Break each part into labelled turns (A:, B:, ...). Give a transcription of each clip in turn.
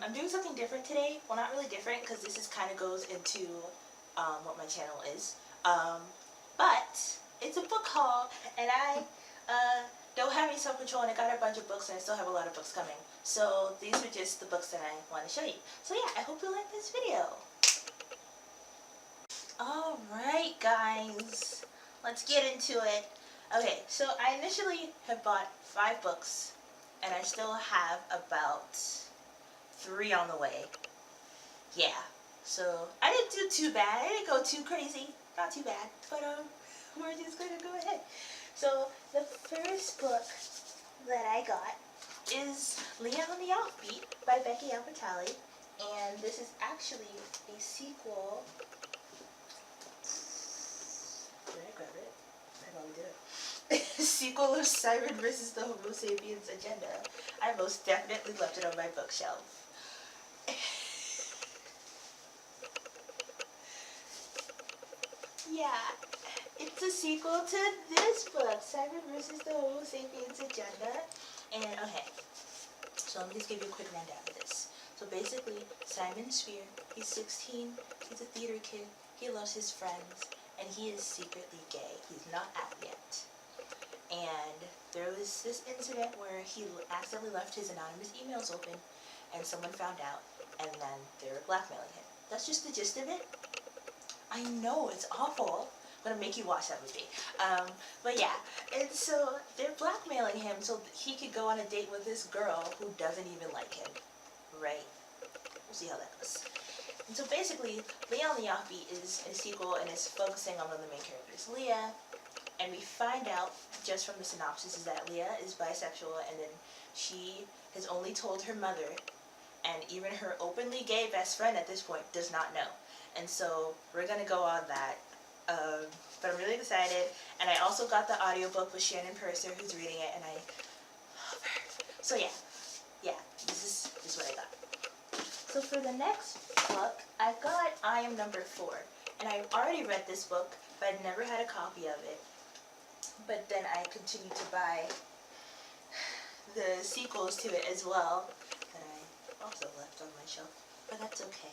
A: I'm doing something different today. Well, not really different because this is kind of goes into what my channel is. But it's a book haul, and I don't have any self-control, and I got a bunch of books, and I still have a lot of books coming. So these are just the books that I want to show you. So yeah, I hope you like this video. Alright guys, let's get into it. Okay, so I initially have bought 5 books, and I still have about 3 on the way. Yeah, so I didn't do too bad. I didn't go too crazy. Not too bad. But we're just gonna go ahead. So the first book that I got is Leah on the Offbeat by Becky Albertalli, and this is actually a sequel. Did I grab it? I probably did. Sequel of Simon versus the Homo sapiens agenda. I most definitely left it on my bookshelf. Yeah, it's a sequel to this book, Simon versus the Homo sapiens agenda. And okay, so let me just give you a quick rundown of this. So basically, Simon Spear, he's 16, he's a theater kid, he loves his friends, and he is secretly gay. He's not out yet. And there was this incident where he accidentally left his anonymous emails open, and someone found out, and then they were blackmailing him. That's just the gist of it. I know, it's awful. I'm gonna make you watch that movie. But yeah, and so they're blackmailing him so he could go on a date with this girl who doesn't even like him. Right? We'll see how that goes. And so basically, Leah on the Offbeat is a sequel, and it's focusing on one of the main characters, Leah. And we find out, just from the synopsis, is that Leah is bisexual, and then she has only told her mother, and even her openly gay best friend at this point does not know. And so we're going to go on that. But I'm really excited. And I also got the audiobook with Shannon Purser, who's reading it, and I love her. So yeah, this is what I got. So for the next book, I got I Am Number 4. And I've already read this book, but I'd never had a copy of it. But then I continued to buy the sequels to it as well, that I also left on my shelf. But that's okay.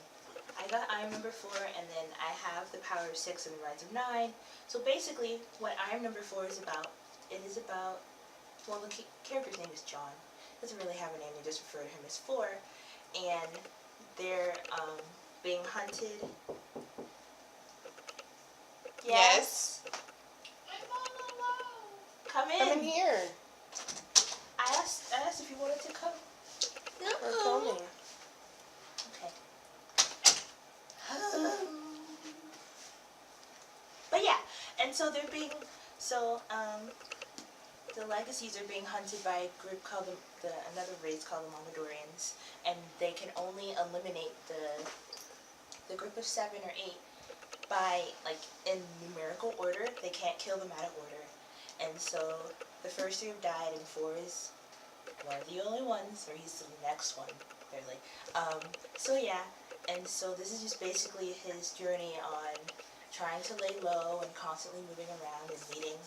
A: I got I Am Number 4, and then I have The Power of 6 and The Rise of 9. So basically, what I Am Number 4 is about, it is about, well, the character's name is John. Doesn't really have a name, they just refer to him as 4. And they're being hunted. Yes?
B: I'm all alone.
A: Come in.
B: Come in here.
A: I asked if you wanted to come.
B: We're filming.
A: Okay. But yeah, and so they're being, the legacies are being hunted by a group called another race called the Momadorians, and they can only eliminate the group of 7 or 8 by, like, in numerical order. They can't kill them out of order. And so the first 3 have died, and 4 is one of the only ones, or he's the next one, clearly. So yeah, and so this is just basically his journey on trying to lay low and constantly moving around and meeting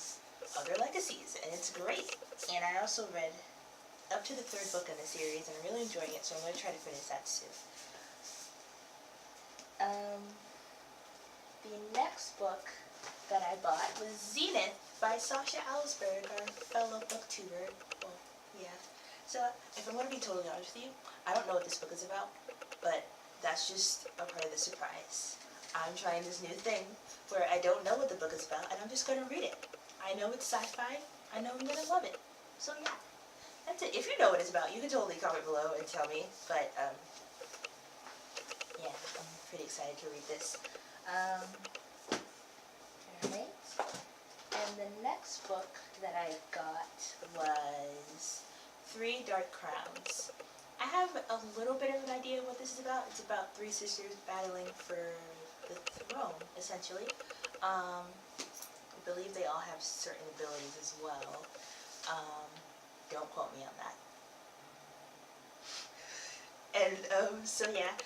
A: other legacies, and it's great. And I also read up to the 3rd book in the series, and I'm really enjoying it, so I'm going to try to finish that soon. The next book that I bought was Zenith by Sasha Alsberg, our fellow booktuber. Well, yeah. So, if I'm going to be totally honest with you, I don't know what this book is about, but that's just a part of the surprise. I'm trying this new thing where I don't know what the book is about, and I'm just going to read it. I know it's sci-fi. I know I'm going to love it. So yeah, that's it. If you know what it's about, you can totally comment below and tell me, but yeah, I'm pretty excited to read this. Alright. And the next book that I got was 3 Dark Crowns. I have a little bit of an idea of what this is about. It's about 3 sisters battling for the throne, essentially. I believe they all have certain abilities as well. Don't quote me on that. And so yeah,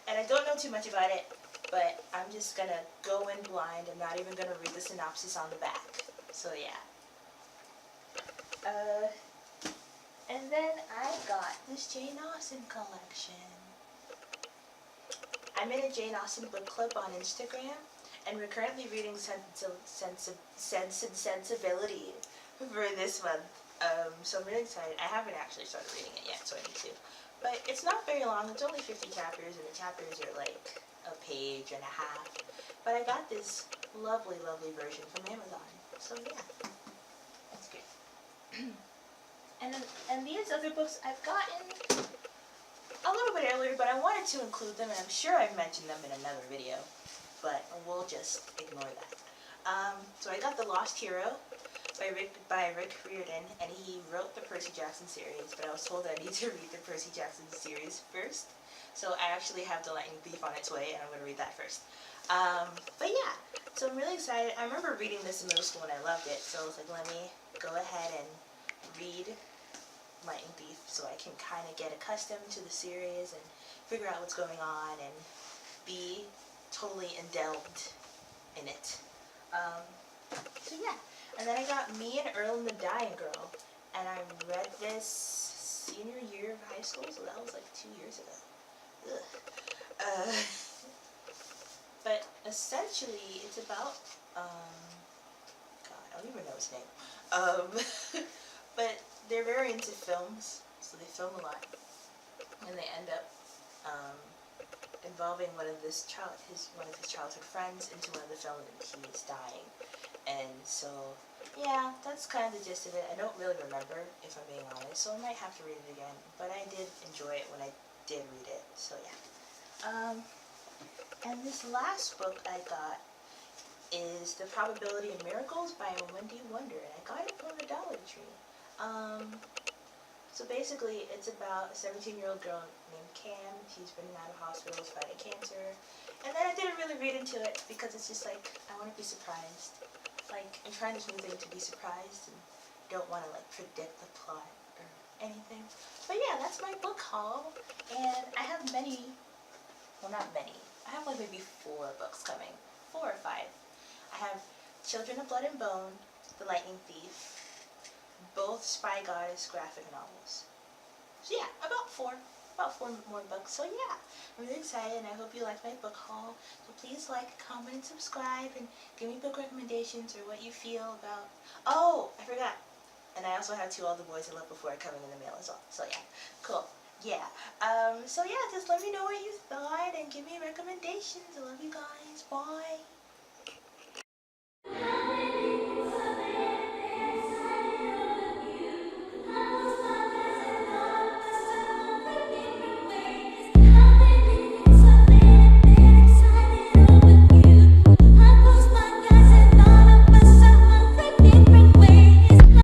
A: and I don't know too much about it, but I'm just gonna go in blind. I'm not even gonna read the synopsis on the back. So yeah. And then I got this Jane Austen collection. I'm in a Jane Austen book club on Instagram, and we're currently reading Sensibility for this month. So I'm really excited. I haven't actually started reading it yet, so I need to. But it's not very long. It's only 50 chapters, and the chapters are like a page and a half. But I got this lovely, lovely version from Amazon. So yeah, that's good. And these other books I've gotten a little bit earlier, but I wanted to include them, and I'm sure I've mentioned them in another video, but we'll just ignore that. So I got The Lost Hero by Rick Riordan, and he wrote the Percy Jackson series, but I was told that I need to read the Percy Jackson series first. So I actually have The Lightning Thief on its way, and I'm going to read that first. But yeah, so I'm really excited. I remember reading this in middle school and I loved it, so I was like, let me go ahead and read Lightning Thief so I can kind of get accustomed to the series and figure out what's going on and be totally indulged in it. So yeah, and then I got Me and Earl and the Dying Girl, and I read this senior year of high school, so that was like 2 years ago. Ugh. But essentially, it's about, God, I don't even know his name. But they're very into films, so they film a lot, and they end up involving one of his childhood friends into one of the films, and he is dying. And so, yeah, that's kind of the gist of it. I don't really remember, if I'm being honest, so I might have to read it again. But I did enjoy it when I did read it, so yeah. And this last book I got is The Probability of Miracles by Wendy Wonder, and I got it from the Dollar Tree. So basically, it's about a 17-year-old girl named Cam. She's been out of hospitals fighting cancer. And then I didn't really read into it because it's just like, I want to be surprised. Like, I'm trying this new thing to be surprised and don't want to like predict the plot or anything. But yeah, that's my book haul. And I have many, well not many, I have like maybe 4 books coming. 4 or 5. I have Children of Blood and Bone, The Lightning Thief, both Spy Goddess graphic novels. So yeah, about 4 more books. So yeah, I'm really excited, and I hope you like my book haul. So please like, comment, and subscribe, and give me book recommendations or what you feel about. Oh, I forgot. And I also have 2 All the Boys I Loved Before coming in the mail as well. So yeah, cool. Yeah. So yeah, just let me know what you thought and give me recommendations. I love you guys. Bye.